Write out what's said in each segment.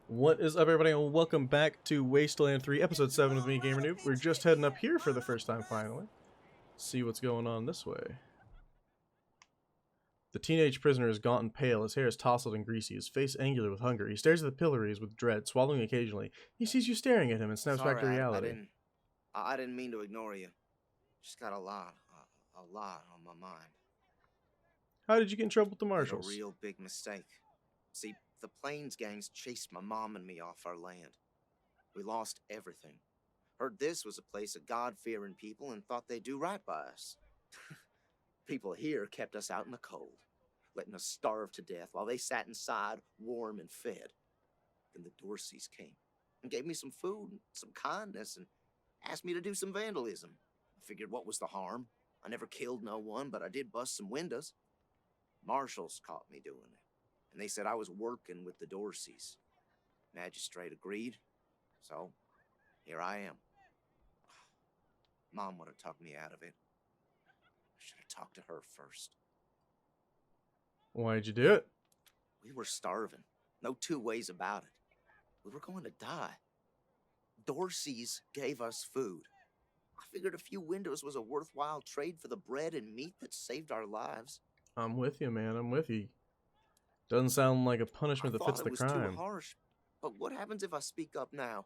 What is up, everybody, and welcome back to Wasteland 3, Episode 7 with me, GamerKnoob. We're just heading up here for the first time, finally. See what's going on this way. The teenage prisoner is gaunt and pale, his hair is tousled and greasy, his face angular with hunger. He stares at the pillories with dread, swallowing occasionally. He sees you staring at him and snaps back to reality. I didn't mean to ignore you. Just got a lot on my mind. How did you get in trouble with the marshals? A real big mistake. See, the Plains gangs chased my mom and me off our land. We lost everything. Heard this was a place of God-fearing people and thought they'd do right by us. People here kept us out in the cold, letting us starve to death while they sat inside, warm and fed. Then the Dorseys came and gave me some food and some kindness and asked me to do some vandalism. I figured, what was the harm? I never killed no one, but I did bust some windows. Marshals caught me doing it, and they said I was working with the Dorseys. Magistrate agreed, so here I am. Mom would have talked me out of it. I should have talked to her first. Why'd you do it? We were starving. No two ways about it. We were going to die. Dorseys gave us food. I figured a few windows was a worthwhile trade for the bread and meat that saved our lives. I'm with you, man. I'm with you. Doesn't sound like a punishment that fits the crime. I thought it was too harsh. But what happens if I speak up now?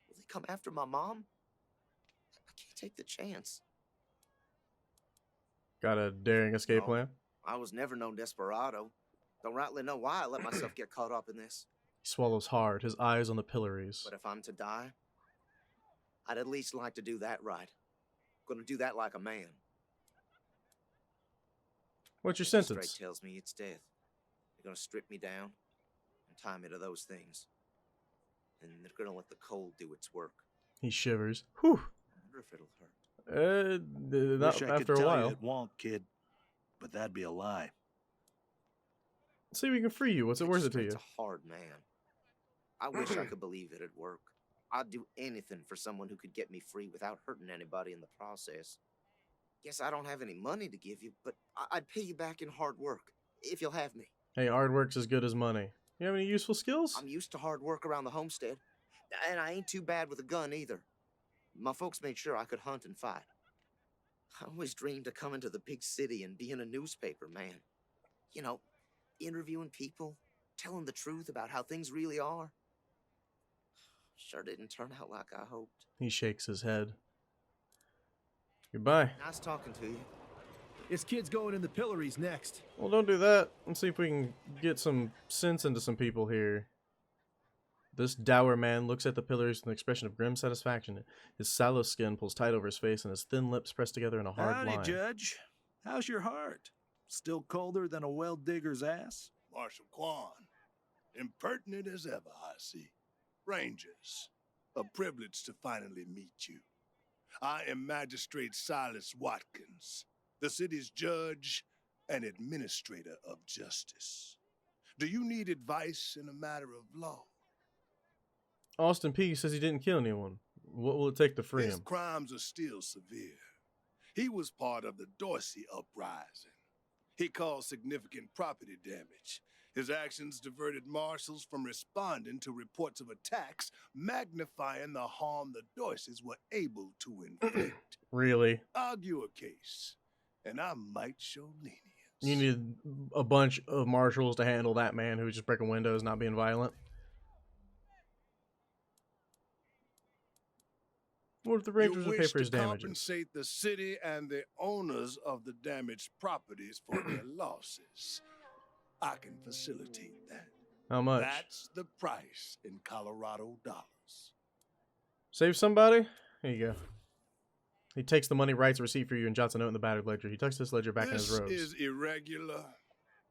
Will they come after my mom? I can't take the chance. Got a daring escape plan? I was never no desperado. Don't rightly know why I let myself get caught up in this. He swallows hard, his eyes on the pillories. But if I'm to die, I'd at least like to do that right. Gonna do that like a man. What's your sentence? Magistrate tells me it's death. They're gonna strip me down and tie me to those things. And they're gonna let the cold do its work. He shivers. Whew. I wonder if it'll hurt. Not after a while. It won't, kid. But that'd be a lie. Let's see if we can free you. What's it worth it to you? It's a hard man. I wish I could believe it'd work. I'd do anything for someone who could get me free without hurting anybody in the process. Guess I don't have any money to give you, but I'd pay you back in hard work, if you'll have me. Hey, hard work's as good as money. You have any useful skills? I'm used to hard work around the homestead, and I ain't too bad with a gun either. My folks made sure I could hunt and fight. I always dreamed of coming to the big city and being a newspaper man. You know, interviewing people, telling the truth about how things really are. Sure didn't turn out like I hoped. He shakes his head. Goodbye. Nice talking to you. This kid's going in the pillories next. Well, don't do that. Let's see if we can get some sense into some people here. This dour man looks at the pillars with an expression of grim satisfaction. His sallow skin pulls tight over his face and his thin lips press together in a hard line. Howdy, Judge. How's your heart? Still colder than a well digger's ass? Marshal Quan, impertinent as ever, I see. Rangers, a privilege to finally meet you. I am Magistrate Silas Watkins, the city's judge and administrator of justice. Do you need advice in a matter of law? Austin P says he didn't kill anyone. What will it take to free him? His crimes are still severe. He was part of the Dorsey uprising. He caused significant property damage. His actions diverted marshals from responding to reports of attacks, magnifying the harm the Dorseys were able to inflict. Really? Argue a case, and I might show lenience. You need a bunch of marshals to handle that man who's just breaking windows, not being violent. What if the Rangers would pay for his damages? Compensate the city and the owners of the damaged properties for their losses. I can facilitate that. How much? That's the price in Colorado dollars. Save somebody? Here you go. He takes the money, writes a receipt for you, and jots a note in the battered ledger. He tucks this ledger back in his robes. This is irregular,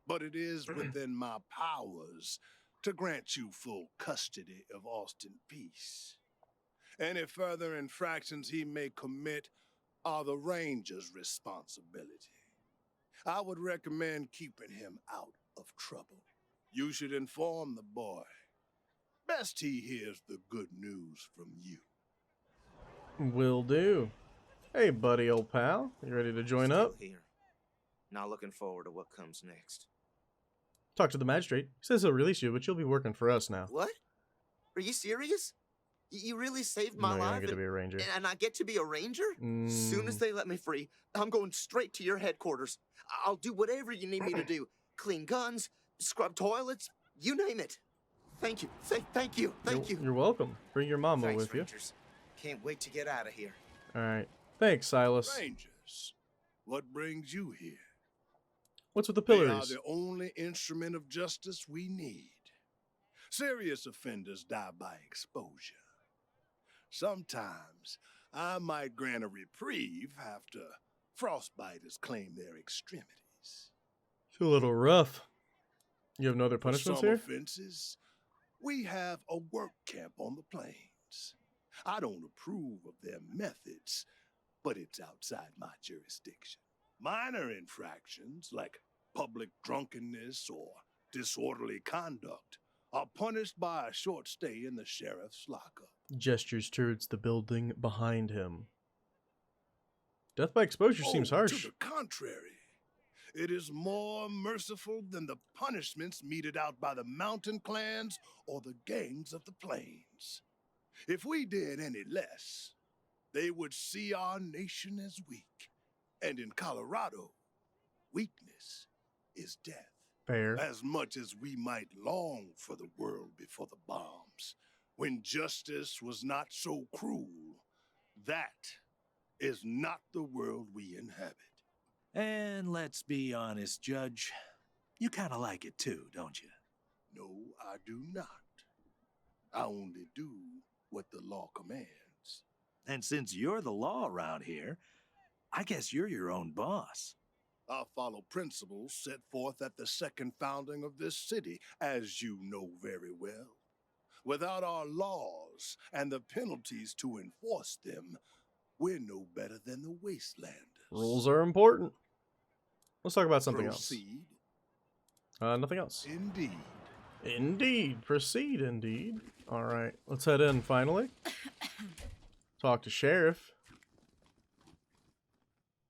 but it is within my powers to grant you full custody of Austin Peace. Any further infractions he may commit are the Ranger's responsibility. I would recommend keeping him out of trouble. You should inform the boy. Best he hears the good news from you. Will do. Hey, buddy, old pal. You ready to join up? Here. Not looking forward to what comes next. Talk to the magistrate. He says he'll release you, but you'll be working for us now. What? Are you serious? You really saved my No, you don't life get to be a ranger. and I get to be a ranger? Soon as they let me free, I'm going straight to your headquarters. I'll do whatever you need me to do. Clean guns, scrub toilets, you name it. Thank you. Thank you. Thank you. You're welcome. Bring your mama Thanks, with Rangers. Can't wait to get out of here. you. Alright. Thanks, Silas. Rangers, what brings you here? What's with the They are pillars? the only instrument of justice we need. Serious offenders die by exposure. Sometimes I might grant a reprieve after frostbiters claim their extremities. It's a little rough. You have no other For punishments some here? offenses, we have a work camp on the plains. I don't approve of their methods, but it's outside my jurisdiction. Minor infractions like public drunkenness or disorderly conduct are punished by a short stay in the sheriff's lockup. Gestures towards the building behind him. Death by exposure seems harsh. To the contrary, it is more merciful than the punishments meted out by the mountain clans or the gangs of the plains. If we did any less, they would see our nation as weak. And in Colorado, weakness is death. Fair. As much as we might long for the world before the bombs, when justice was not so cruel, that is not the world we inhabit. And let's be honest, Judge. You kind of like it too, don't you? No, I do not. I only do what the law commands. And since you're the law around here, I guess you're your own boss. I follow principles set forth at the second founding of this city, as you know very well. Without our laws and the penalties to enforce them, we're no better than the Wastelanders. Rules are important. Let's talk about something Proceed. else. Nothing else. Indeed. Indeed. Proceed, indeed. Alright, let's head in finally. Talk to Sheriff.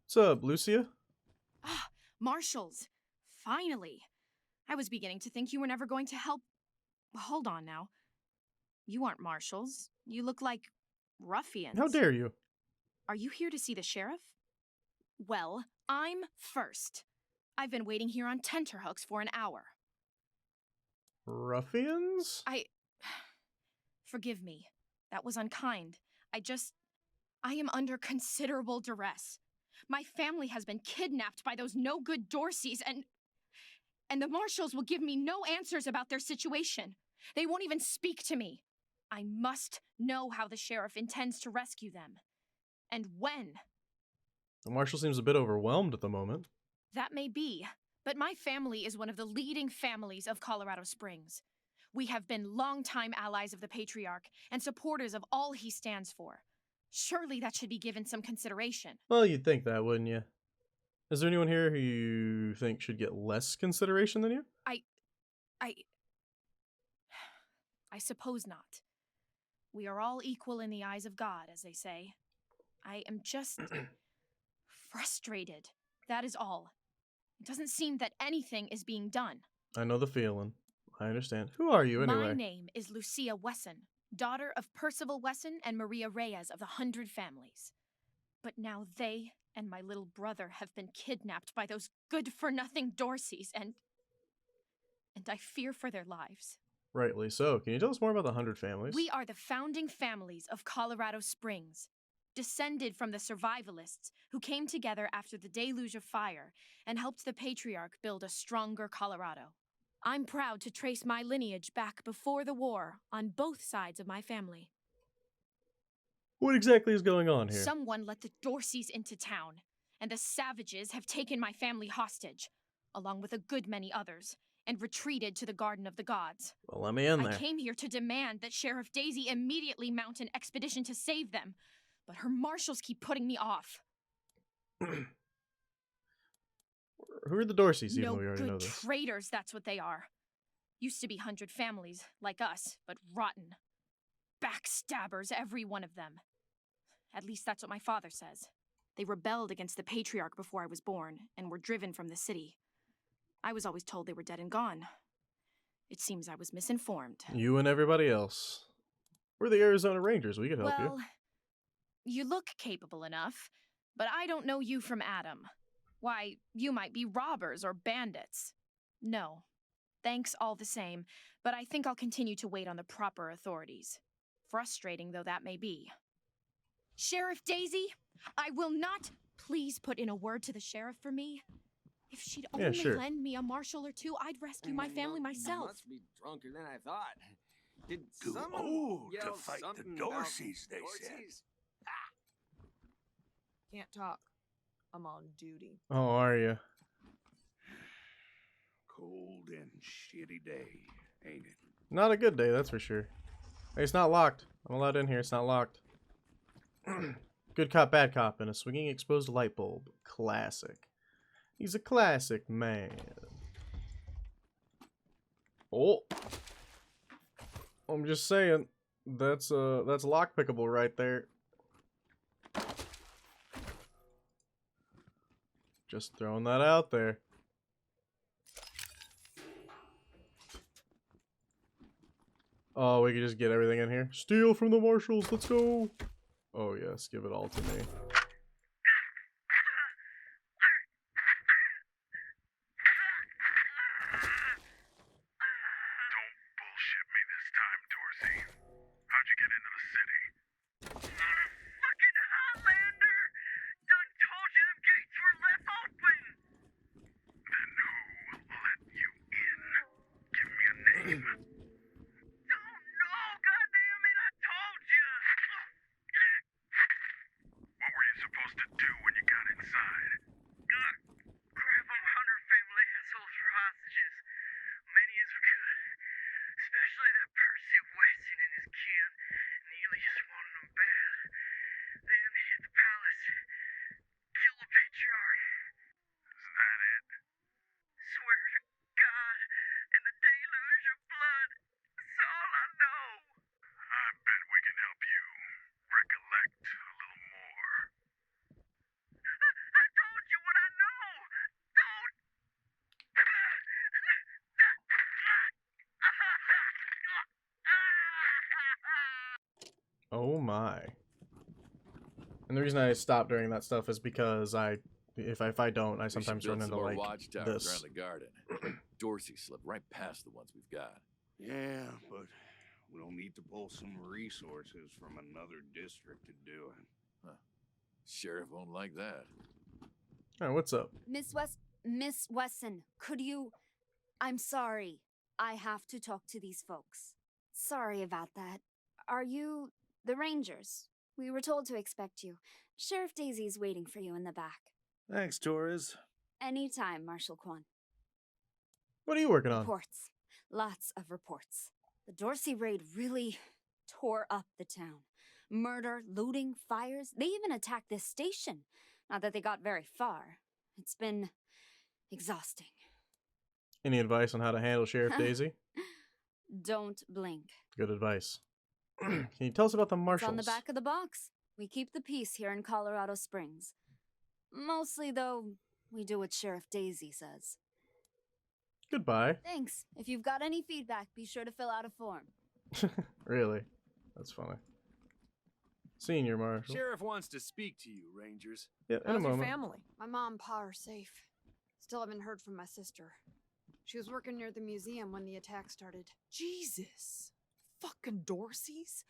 What's up, Lucia? Ah, marshals. Finally. I was beginning to think you were never going to help. Hold on now. You aren't marshals. You look like ruffians. How dare you? Are you here to see the sheriff? Well, I'm first. I've been waiting here on tenterhooks for an hour. Ruffians? Forgive me. That was unkind. I am under considerable duress. My family has been kidnapped by those no-good Dorseys, and the marshals will give me no answers about their situation. They won't even speak to me. I must know how the sheriff intends to rescue them. And when. The marshal seems a bit overwhelmed at the moment. That may be, but my family is one of the leading families of Colorado Springs. We have been longtime allies of the Patriarch and supporters of all he stands for. Surely that should be given some consideration. Well, you'd think that, wouldn't you? Is there anyone here who you think should get less consideration than you? I suppose not. We are all equal in the eyes of God, as they say. I am just frustrated. That is all. It doesn't seem that anything is being done. I know the feeling. I understand. Who are you, anyway? My name is Lucia Wesson, daughter of Percival Wesson and Maria Reyes of the 100 Families. But now they and my little brother have been kidnapped by those good-for-nothing Dorseys, and I fear for their lives. Rightly so. Can you tell us more about the 100 Families? We are the founding families of Colorado Springs, descended from the survivalists who came together after the deluge of fire and helped the Patriarch build a stronger Colorado. I'm proud to trace my lineage back before the war on both sides of my family. What exactly is going on here? Someone let the Dorseys into town, and the savages have taken my family hostage, along with a good many others, and retreated to the Garden of the Gods. Well, let me in there. I came here to demand that Sheriff Daisy immediately mount an expedition to save them, but her marshals keep putting me off. Who are the Dorseys, even No though we already know good this? traitors, that's what they are. Used to be 100 families, like us, but rotten. Backstabbers, every one of them. At least that's what my father says. They rebelled against the Patriarch before I was born, and were driven from the city. I was always told they were dead and gone. It seems I was misinformed. You and everybody else. We're the Arizona Rangers. We could help Well, you. you look capable enough, but I don't know you from Adam. Why, you might be robbers or bandits. No. Thanks all the same, but I think I'll continue to wait on the proper authorities. Frustrating though that may be. Sheriff Daisy, I will not please put in a word to the sheriff for me. If she'd Yeah, only sure. lend me a marshal or two, I'd rescue my family myself. You must be drunker than I thought. Did Too someone old to yell fight the something about Dorseys, they said. Dorseys? Can't talk. I'm on duty. Oh, are you? Cold and shitty day, ain't it? Not a good day, that's for sure. Hey, it's not locked. I'm allowed in here. It's not locked. Good cop, bad cop, and a swinging exposed light bulb. Classic. He's a classic man. Oh, I'm just saying, that's lockpickable right there. Just throwing that out there. Oh, we can just get everything in here. Steal from the marshals. Let's go. Oh yes, give it all to me. Bullshit me this time, Dorsey. How'd you get into the city? Fucking Highlander! Done told you them gates were left open! Then who let you in? Give me a name. Don't know, goddammit, I told you! What were you supposed to do when you got inside? Grab them Hunter family assholes for hostages. Many as we could. Especially that Percy Weston and his kin. Neely just wanted them bad. Then hit the palace. Kill the Patriarch. Is that it? Swear to God and the deluge of blood. That's all I know. I bet we can help you recollect a little more. I told you what I know. Don't. Oh my. And the reason I stop during that stuff is because if I don't, I sometimes run into like watchtowers this. around the garden. Dorsey slipped right past the ones we've got. Yeah, but we don't need to pull some resources from another district to do it. Sheriff won't like that. Alright, what's up? Miss Wesson, could you... I'm sorry. I have to talk to these folks. Sorry about that. Are you the Rangers? We were told to expect you. Sheriff Daisy's waiting for you in the back. Thanks, Torres. Anytime, Marshal Quan. What are you working on? Reports. Lots of reports. The Dorsey raid really tore up the town. Murder, looting, fires. They even attacked this station. Not that they got very far. It's been exhausting. Any advice on how to handle Sheriff Daisy? Don't blink. Good advice. Can you tell us about the marshals? It's on the back of the box. We keep the peace here in Colorado Springs. Mostly, though, we do what Sheriff Daisy says. Goodbye. Thanks. If you've got any feedback, be sure to fill out a form. Really? That's funny. Senior Marshal. Sheriff wants to speak to you, Rangers. Yeah, in a How's your moment. family? My mom and pa are safe. Still haven't heard from my sister. She was working near the museum when the attack started. Jesus. Fucking Dorseys.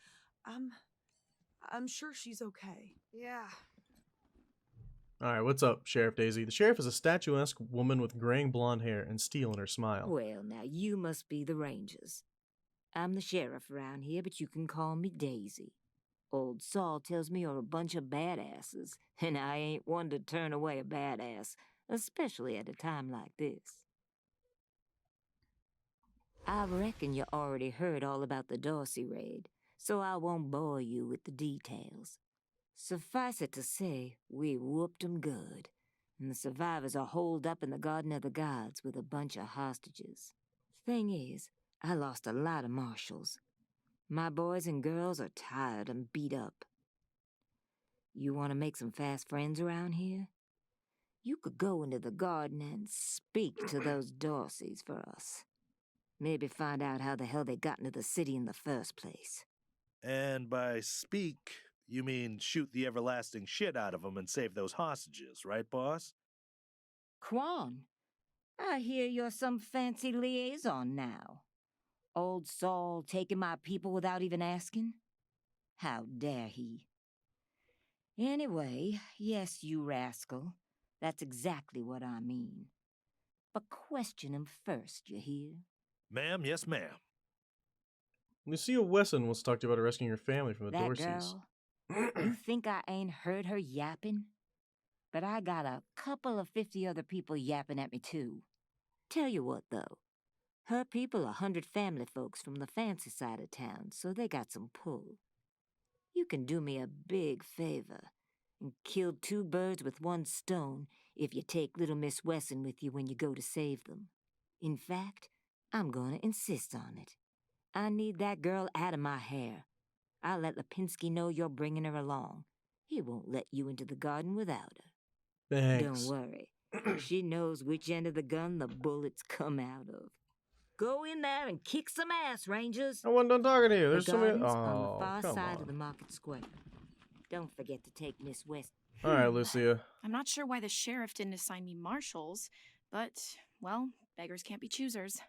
I'm sure she's okay. Yeah. Alright, what's up, Sheriff Daisy? The sheriff is a statuesque woman with graying blonde hair and steel in her smile. Well, now you must be the Rangers. I'm the sheriff around here, but you can call me Daisy. Old Saul tells me you're a bunch of badasses, and I ain't one to turn away a badass, especially at a time like this. I reckon you already heard all about the Dorsey raid, so I won't bore you with the details. Suffice it to say, we whooped 'em good, and the survivors are holed up in the Garden of the Gods with a bunch of hostages. Thing is, I lost a lot of marshals. My boys and girls are tired and beat up. You want to make some fast friends around here? You could go into the garden and speak to those Dorseys for us. Maybe find out how the hell they got into the city in the first place. And by speak, you mean shoot the everlasting shit out of them and save those hostages, right, boss? Quan, I hear you're some fancy liaison now. Old Saul taking my people without even asking? How dare he? Anyway, yes, you rascal. That's exactly what I mean. But question him first, you hear? Ma'am, yes, ma'am. Lucia Wesson wants to talk to you about rescuing your family from the That Dorseys. girl? You think I ain't heard her yapping? But I got a couple of 50 other people yapping at me too. Tell you what, though. Her people are 100 family folks from the fancy side of town, so they got some pull. You can do me a big favor and kill 2 birds with 1 stone if you take little Miss Wesson with you when you go to save them. In fact, I'm gonna insist on it. I need that girl out of my hair. I'll let Lipinski know you're bringing her along. He won't let you into the garden without her. Thanks. Don't worry. She knows which end of the gun the bullets come out of. Go in there and kick some ass, Rangers. I wasn't done talking to you. There's the so many. garden's Oh, on the far come side on. of the market square. Don't forget to take Miss West. All right, Lucia. I'm not sure why the sheriff didn't assign me marshals, but, well, beggars can't be choosers.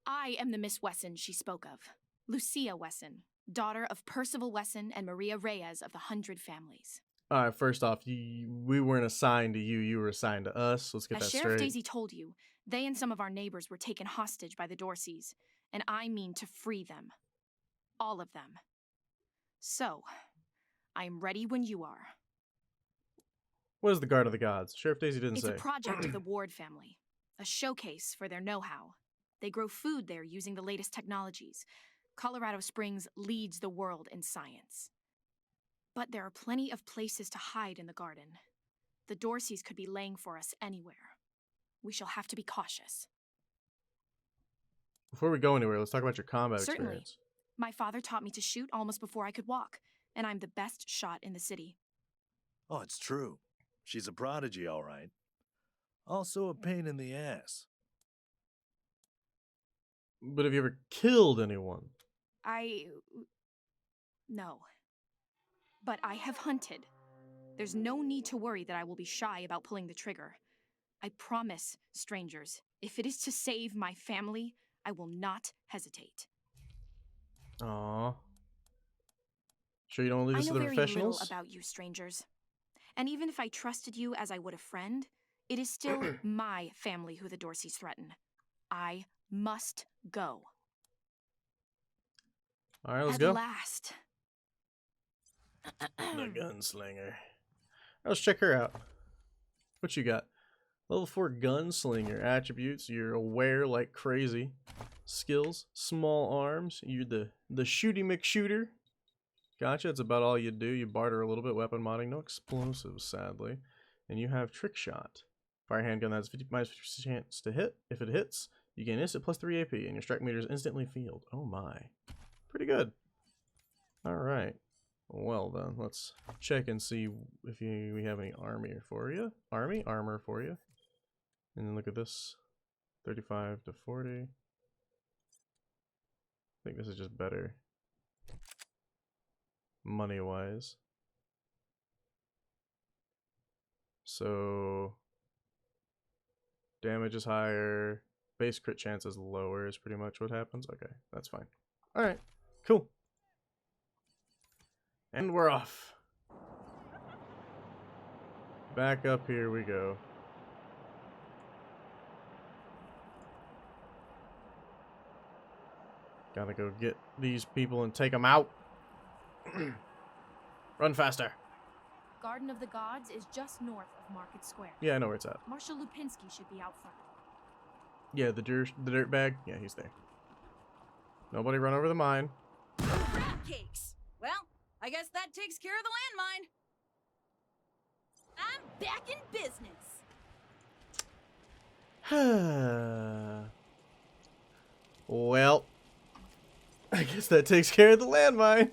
I am the Miss Wesson she spoke of. Lucia Wesson, daughter of Percival Wesson and Maria Reyes of the 100 Families. All right, first off, we weren't assigned to you. You were assigned to us. Let's get As that Sheriff straight. Daisy told you, they and some of our neighbors were taken hostage by the Dorseys, and I mean to free them. All of them. So, I am ready when you are. What is the Guard of the Gods? Sheriff Daisy didn't say. It's a project of the Ward family, a showcase for their know-how. They grow food there using the latest technologies. Colorado Springs leads the world in science. But there are plenty of places to hide in the garden. The Dorseys could be laying for us anywhere. We shall have to be cautious. Before we go anywhere, let's talk about your combat Certainly. experience. My father taught me to shoot almost before I could walk, and I'm the best shot in the city. Oh, it's true. She's a prodigy, all right. Also a pain in the ass. But have you ever killed anyone? No. But I have hunted. There's no need to worry that I will be shy about pulling the trigger. I promise, strangers, if it is to save my family, I will not hesitate. Aww. Sure you don't leave I this to know the very professionals? little about you, strangers. And even if I trusted you as I would a friend, it is still my family who the Dorseys threaten. I must go. All right, let's At go. last. The gunslinger. Let's check her out. What you got? Level 4 gunslinger attributes. You're aware like crazy. Skills: small arms. You're the shooty McShooter. Gotcha. That's about all you do. You barter a little bit. Weapon modding. No explosives, sadly. And you have trick shot. Fire handgun that has -50% chance to hit. If it hits, you gain instant +3 AP, and your strike meter is instantly filled. Oh my. Pretty good. Alright. Well then, let's check and see if we have any armor for you. Armor for you. And then look at this. 35 to 40. I think this is just better. Money-wise. So damage is higher. Base crit chance is lower is pretty much what happens. Okay, that's fine. Alright, cool. And we're off. Back up here we go. Gotta go get these people and take them out. Run faster. Garden of the Gods is just north of Market Square. Yeah, I know where it's at. Marshal Lipinski should be out front. Yeah, the dirt bag. Yeah, he's there. Nobody run over the mine. Crab cakes. Well, I guess that takes care of the landmine. I'm back in business. Well, I guess that takes care of the landmine.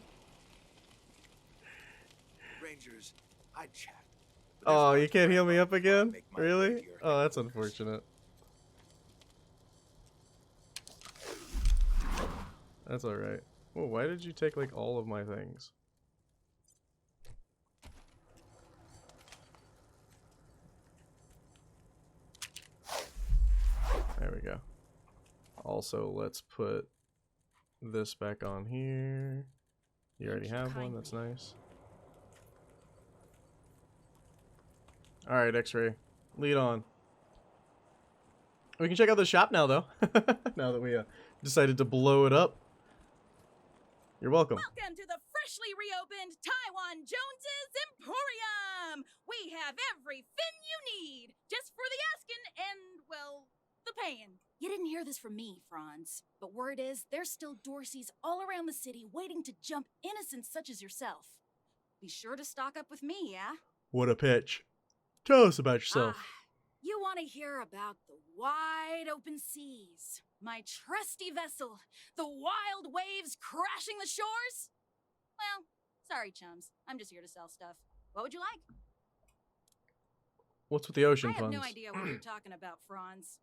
Rangers, I'd chat, Oh, you can't heal me up again? Really? Oh, that's unfortunate. That's alright. Well, why did you take, like, all of my things? There we go. Also, let's put this back on here. You already have one, that's nice. Alright, X-Ray. Lead on. We can check out the shop now, though. Now that we decided to blow it up. You're welcome. Welcome to the freshly reopened Taiwan Jones's Emporium! We have everything you need, just for the asking and, well, the paying. You didn't hear this from me, Franz, but word is there's still Dorseys all around the city waiting to jump innocents such as yourself. Be sure to stock up with me, yeah? What a pitch. Tell us about yourself. You want to hear about the wide open seas, my trusty vessel, the wild waves crashing the shores? Well, sorry, chums. I'm just here to sell stuff. What would you like? What's with the ocean I have puns? no idea what you're talking about, Franz.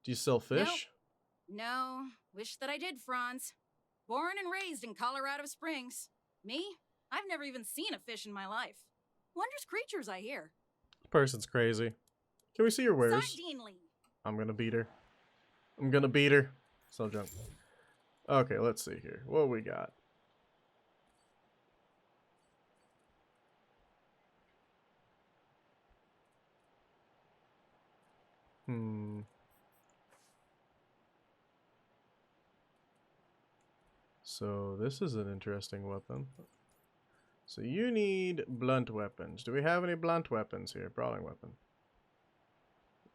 Do you sell fish? No, wish that I did, Franz. Born and raised in Colorado Springs. Me? I've never even seen a fish in my life. Wondrous creatures, I hear. Person's crazy. Can we see your wares? Sardinely. I'm gonna beat her. I'm gonna beat her. So drunk. Okay, let's see here. What we got? So this is an interesting weapon. So you need blunt weapons. Do we have any blunt weapons here? Brawling weapon.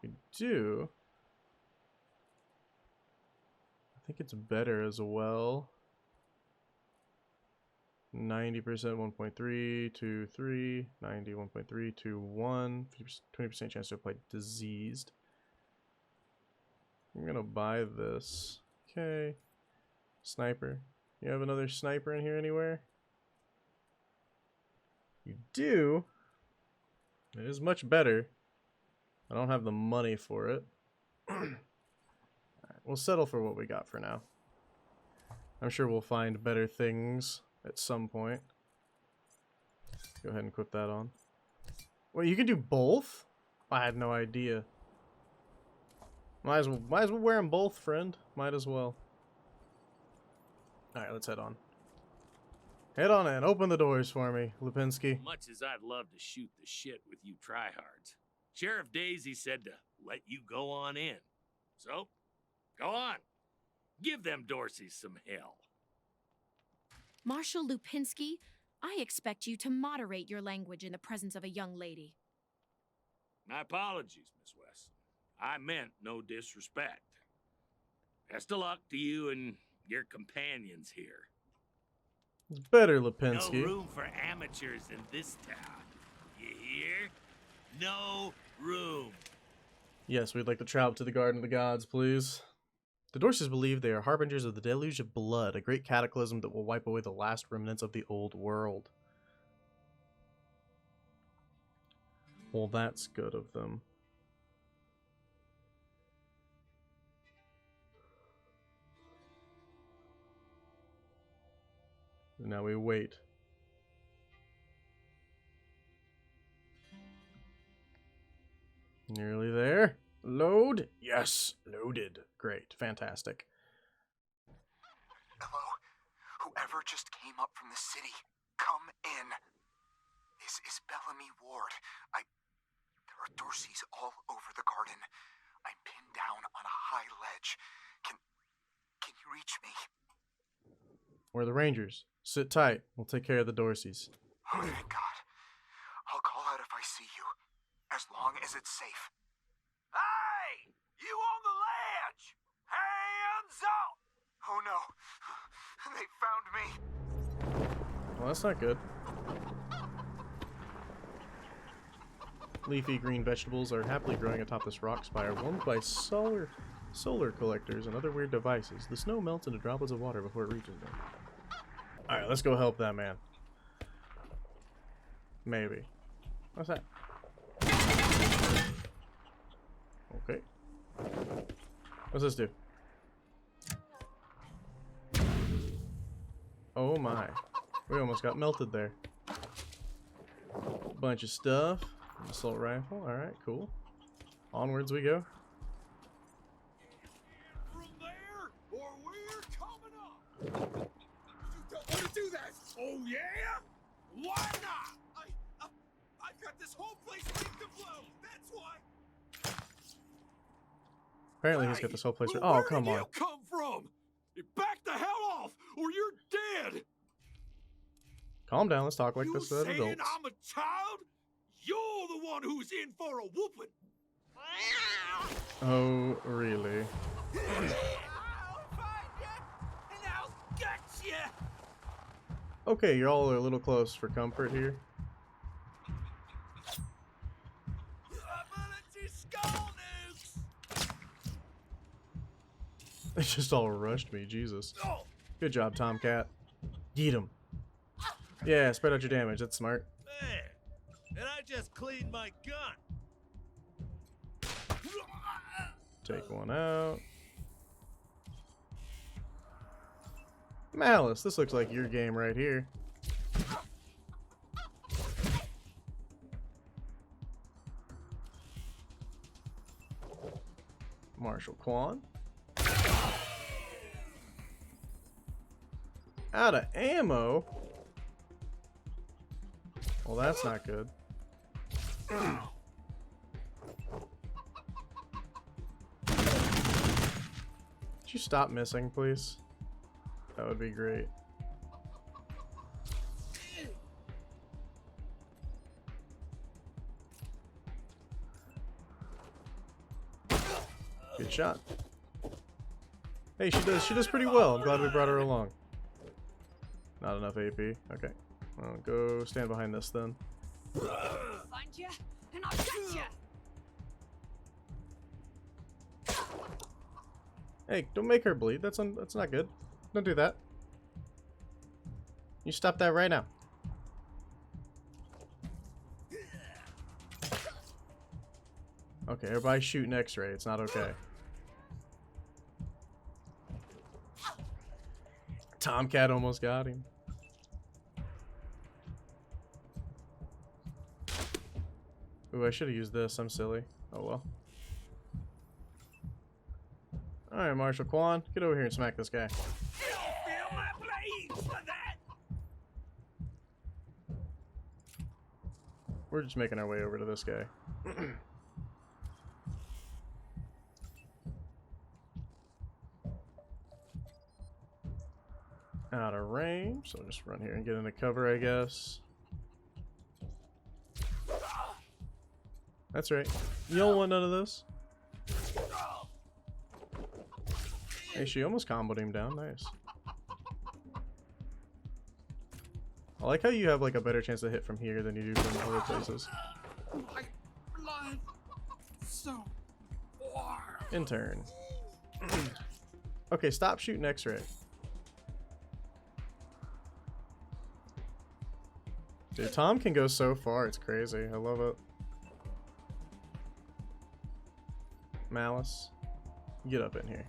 We do. I think it's better as well. 90% 1.3 to 3, 90 1.3 to 1, 20% chance to apply diseased. I'm gonna buy this. Okay. Sniper. You have another sniper in here anywhere? You do. It is much better. I don't have the money for it. Alright, we'll settle for what we got for now. I'm sure we'll find better things at some point. Go ahead and put that on. Wait, you can do both? I had no idea. Might as well wear them both, friend. Might as well. Alright, let's head on. Head on in. Open the doors for me, Lipinski. Much as I'd love to shoot the shit with you tryhards, Sheriff Daisy said to let you go on in. So, go on. Give them Dorseys some hell. Marshal Lupinski, I expect you to moderate your language in the presence of a young lady. My apologies, Miss Wesson. I meant no disrespect. Best of luck to you and your companions here. It's better, Lipinski. No room for amateurs in this town. You hear? No room. Yes, we'd like to travel to the Garden of the Gods, please. The Dorseys believe they are harbingers of the deluge of blood, a great cataclysm that will wipe away the last remnants of the old world. Well, that's good of them. Now we wait. Nearly there. Load? Yes, loaded. Great, fantastic. Hello? Whoever just came up from the city, come in. This is Bellamy Ward. There are Dorseys all over the garden. I'm pinned down on a high ledge. Can you reach me? We're the Rangers. Sit tight. We'll take care of the Dorseys. Oh, thank God. I'll call out if I see you, as long as it's safe. Hey! You on the ledge! Hands up! Oh no. They found me. Well, that's not good. Leafy green vegetables are happily growing atop this rock spire, warmed by solar collectors and other weird devices. The snow melts into droplets of water before it reaches them. Alright, let's go help that man. Maybe. What's that? Okay. What's this do? Oh my. We almost got melted there. Bunch of stuff. Assault rifle. Alright, cool. Onwards we go. From there, or we're coming up. You don't want to do that. Oh yeah? Why not? I've got this whole place ready to blow. That's why. Apparently he's got this whole place. Oh, come on. Where did you come from? Back the hell off, or you're dead. Calm down. Let's talk like You this as saying adults. I'm a child? You're the one who's in for a whooping. Oh, really? I'll find you, and I'll get you. Okay, you're all a little close for comfort here. They just all rushed me, Jesus. Good job, Tomcat. Yeet him. Yeah, spread out your damage. That's smart. Man, and I just cleaned my gun. Take one out. Malice, this looks like your game right here. Marshal Quan. Out of ammo? Well, that's not good. Could you stop missing, please? That would be great. Good shot. Hey, she does pretty well. I'm glad we brought her along. Not enough AP. Okay. Well, go stand behind this then. Find you, and I'll get you. Hey, don't make her bleed. That's not good. Don't do that. You stop that right now. Okay, everybody shooting X-ray. It's not okay. Tomcat almost got him. Ooh, I should have used this. I'm silly. Oh well. Alright, Marshal Quan, get over here and smack this guy. Feel my blades for that. We're just making our way over to this guy. Out of range, so I'll just run here and get into cover, I guess. That's right. You don't want none of this. Hey, she almost comboed him down. Nice. I like how you have like a better chance to hit from here than you do from other places. My blood, so warm. Intern. Okay, stop shooting X-ray. Dude, Tom can go so far. It's crazy. I love it. Malice, get up in here.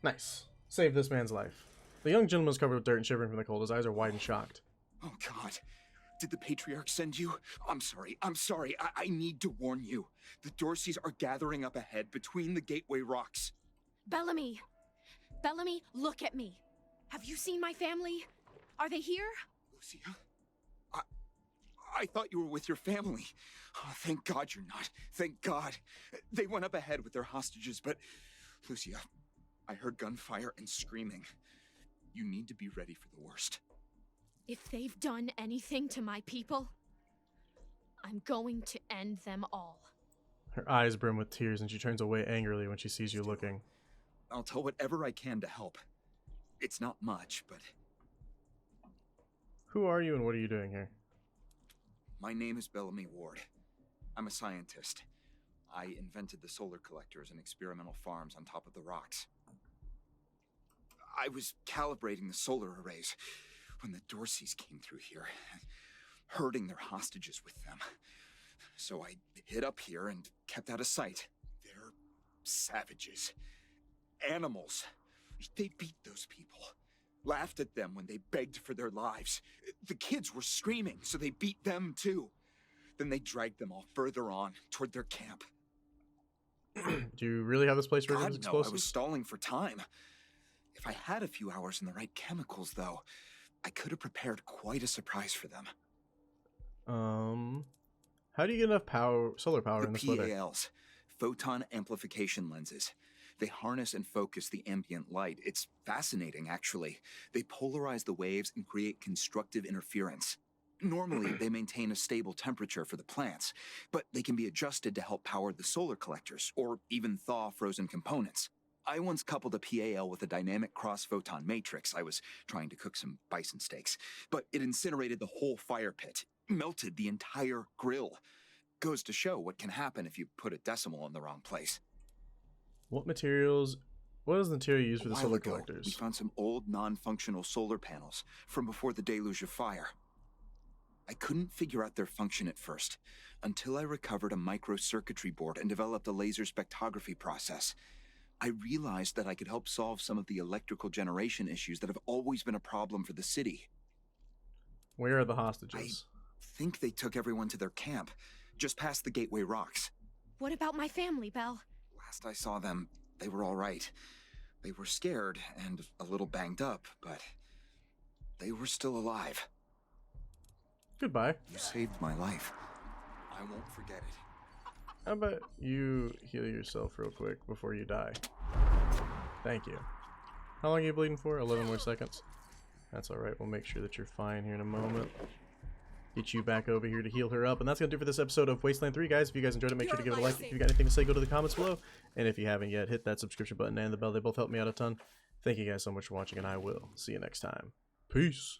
Nice. Save this man's life. The young gentleman is covered with dirt and shivering from the cold. His eyes are wide and shocked. Oh, God. Did the Patriarch send you? I'm sorry. I need to warn you. The Dorseys are gathering up ahead between the Gateway Rocks. Bellamy! Bellamy, look at me. Have you seen my family? Are they here? Lucia? I thought you were with your family. Oh, thank God you're not. Thank God. They went up ahead with their hostages, but... Lucia, I heard gunfire and screaming. You need to be ready for the worst. If they've done anything to my people, I'm going to end them all. Her eyes brim with tears and she turns away angrily when she sees you looking. I'll tell whatever I can to help. It's not much, but... Who are you and what are you doing here? My name is Bellamy Ward. I'm a scientist. I invented the solar collectors and experimental farms on top of the rocks. I was calibrating the solar arrays when the Dorseys came through here, herding their hostages with them. So I hid up here and kept out of sight. They're savages. Animals. They beat those people. Laughed at them when they begged for their lives. The kids were screaming, so they beat them too. Then they dragged them all further on, toward their camp. Do you really have this place ready with God, no, explosives? I was stalling for time. If I had a few hours and the right chemicals, though, I could have prepared quite a surprise for them. How do you get enough power, solar power in this weather? PALs, photon amplification lenses. They harness and focus the ambient light. It's fascinating, actually. They polarize the waves and create constructive interference. Normally, they maintain a stable temperature for the plants, but they can be adjusted to help power the solar collectors, or even thaw frozen components. I once coupled a PAL with a dynamic cross-photon matrix. I was trying to cook some bison steaks, but it incinerated the whole fire pit, melted the entire grill. Goes to show what can happen if you put a decimal in the wrong place. What is the material used for the A solar while ago, collectors? we found some old non-functional solar panels from before the deluge of fire. I couldn't figure out their function at first, until I recovered a microcircuitry board and developed a laser spectrography process. I realized that I could help solve some of the electrical generation issues that have always been a problem for the city. Where are the hostages? I think they took everyone to their camp, just past the Gateway Rocks. What about my family, Belle? Last I saw them, they were all right. They were scared and a little banged up, but they were still alive. Goodbye. You saved my life. I won't forget it. How about you heal yourself real quick before you die? Thank you. How long are you bleeding for? 11 more seconds. That's alright, we'll make sure that you're fine here in a moment. Get you back over here to heal her up. And that's going to do it for this episode of Wasteland 3, guys. If you guys enjoyed it, make sure to give it a like. If you've got anything to say, go to the comments below. And if you haven't yet, hit that subscription button and the bell. They both help me out a ton. Thank you guys so much for watching, and I will see you next time. Peace.